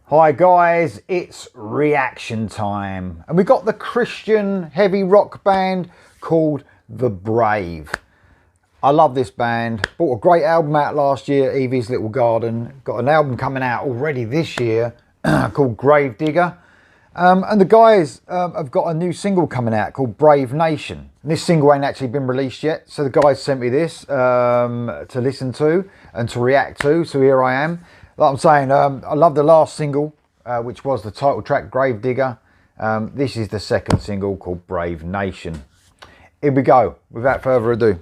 Hi guys, it's reaction time, and we got the Christian heavy rock band called The Brave. I love this band. Bought a great album out last year, Evie's Little Garden. Got an album coming out already this year called Gravedigger. And the guys have got a new single coming out called BraveNation. This single ain't actually been released yet, so the guys sent me this to listen to and to react to, so here I am. Like I'm saying, I love the last single, which was the title track, Gravedigger. This is the second single called BraveNation. Here we go, without further ado.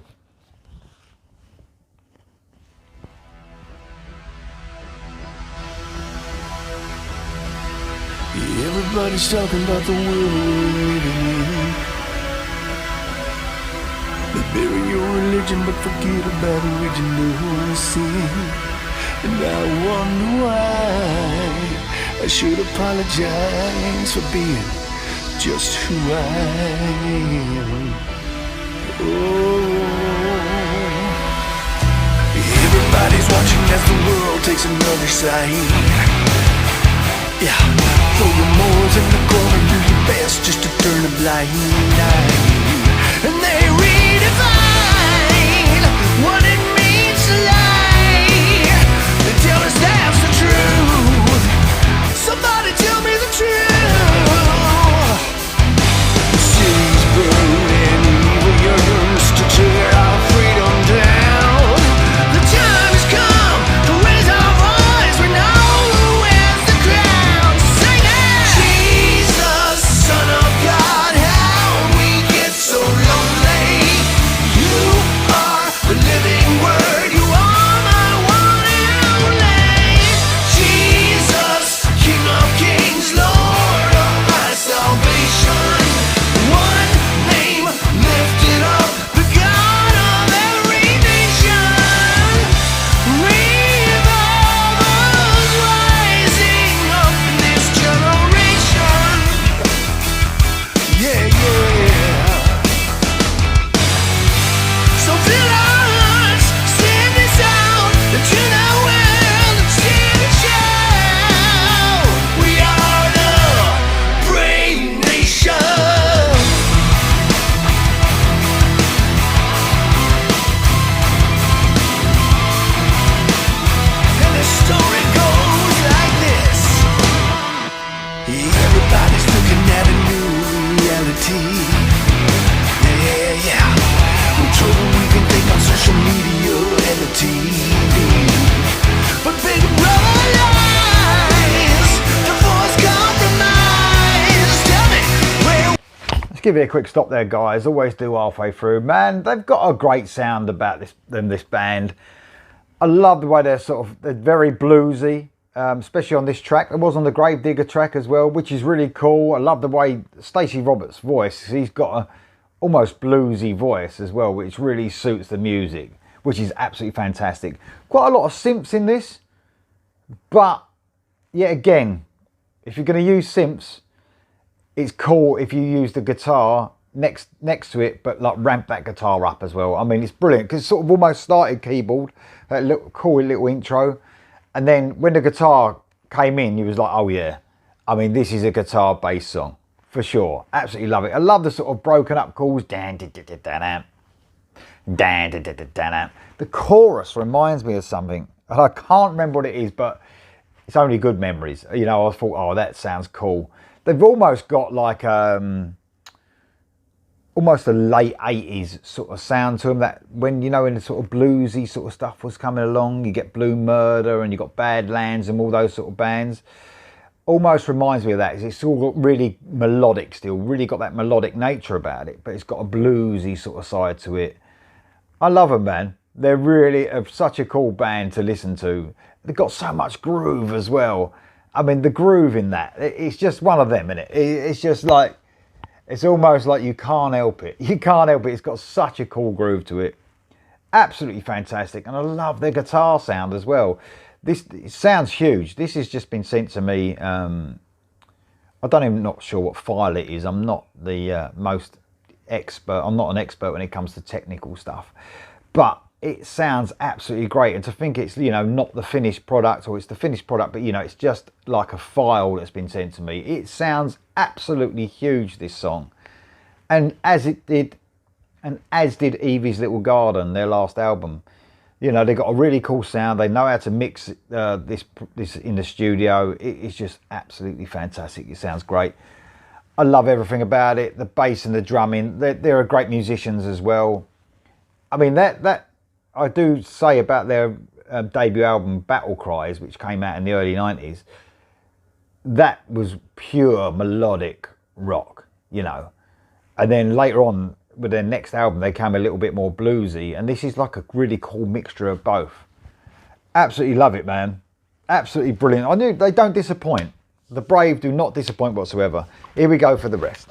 Everybody's talking about the world we're living in. They bury your religion but forget about original sin. And I wonder why I should apologize for being just who I am. Oh, everybody's watching as the world takes another side. Yeah, throw your morals in the corner, do your best just to turn a blind eye. And they redefine what it means to lie. They tell us that's the truth. Somebody tell me the truth. The city's burning, evil yearns to tear our freedom down. The time has come to raise our voice. We know who is the crown. Sing it! Jesus, Son of God, how we get so lonely. You are the living word. You are my one and only. Jesus, King of kings, Lord of my salvation. One name lifted up, the God of every nation. Revolvers rising up in this generation. Yeah, yeah. So feel us, send this out to the world and sing and shout. We are the Brave Nation. And the story goes like this. Everybody's looking at a new reality. Yeah, yeah. We're told we can think on social media and the TV. But big brother lies, divorce compromise. Tell me where. Let's give it a quick stop there, guys. Always do halfway through. Man, they've got a great sound about this band. I love the way they're very bluesy, especially on this track. It was on the Gravedigger track as well, which is really cool. I love the way Stacey Roberts' voice, he's got a almost bluesy voice as well, which really suits the music, which is absolutely fantastic. Quite a lot of synths in this, but yet again, if you're going to use synths, it's cool if you use the guitar next to it, but like ramp that guitar up as well. I mean, it's brilliant because it sort of almost started keyboard, that little cool little intro, and then when the guitar came in, you was like, oh yeah, I mean, this is a guitar based song for sure. Absolutely love it. I love the sort of broken up calls. The chorus reminds me of something, and I can't remember what it is, but it's only good memories. You know, I thought, oh, that sounds cool. They've almost got like almost a late 80s sort of sound to them, that when, you know, when the sort of bluesy sort of stuff was coming along, you get Blue Murder and you got Badlands and all those sort of bands. Almost reminds me of that. It's all got really melodic still, really got that melodic nature about it, but it's got a bluesy sort of side to it. I love them, man. They're really such a cool band to listen to. They've got so much groove as well. I mean, the groove in that, it's just one of them, innit? It's just like, it's almost like you can't help it. You can't help it. It's got such a cool groove to it. Absolutely fantastic. And I love their guitar sound as well. This it sounds huge. This has just been sent to me. I don't even not sure what file it is. I'm not the most expert. I'm not an expert when it comes to technical stuff. But it sounds absolutely great. And to think it's, you know, not the finished product, or it's the finished product, but, you know, it's just like a file that's been sent to me. It sounds absolutely huge, this song. And as did Evie's Little Garden, their last album. You know, they've got a really cool sound. They know how to mix this in the studio. It's just absolutely fantastic. It sounds great. I love everything about it. The bass and the drumming. They're great musicians as well. I mean, that I do say about their debut album, Battle Cries, which came out in the early 90s. That was pure melodic rock, you know. And then later on, with their next album, they came a little bit more bluesy. And this is like a really cool mixture of both. Absolutely love it, man. Absolutely brilliant. I knew they don't disappoint. The Brave do not disappoint whatsoever. Here we go for the rest.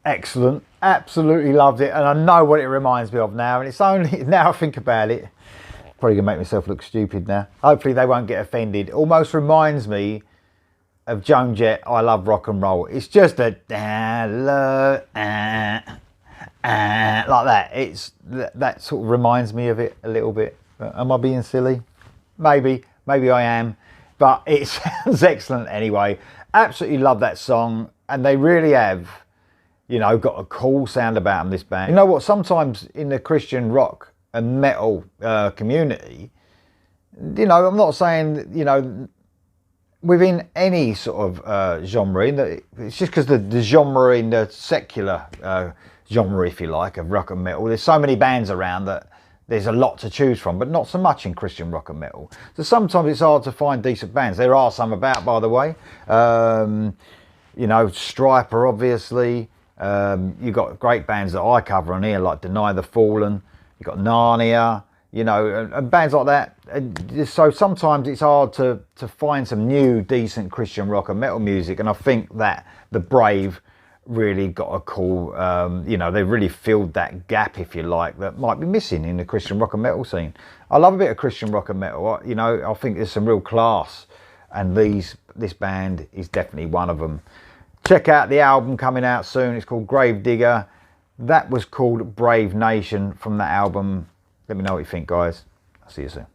Excellent. Absolutely loved it. And I know what it reminds me of now. And it's only, now I think about it, probably going to make myself look stupid now. Hopefully they won't get offended. It almost reminds me of Joan Jett, I Love Rock and Roll. It's just a like that. That sort of reminds me of it a little bit. Am I being silly? Maybe I am. But it sounds excellent anyway. Absolutely love that song. And they really have, you know, got a cool sound about them, this band. You know what, sometimes in the Christian rock and metal community, you know, I'm not saying, you know, within any sort of genre, it's just because the genre in the secular genre, if you like, of rock and metal, there's so many bands around that there's a lot to choose from, but not so much in Christian rock and metal. So sometimes it's hard to find decent bands. There are some about, by the way. You know, Striper, obviously. You've got great bands that I cover on here, like Deny the Fallen. You've got Narnia, you know, and bands like that. And so sometimes it's hard to find some new, decent Christian rock and metal music. And I think that the Brave really got a cool, you know, they really filled that gap, if you like, that might be missing in the Christian rock and metal scene. I love a bit of Christian rock and metal. You know, I think there's some real class, and this band is definitely one of them. Check out the album coming out soon. It's called Gravedigger. That was called BraveNation from that album. Let me know what you think, guys. I'll see you soon.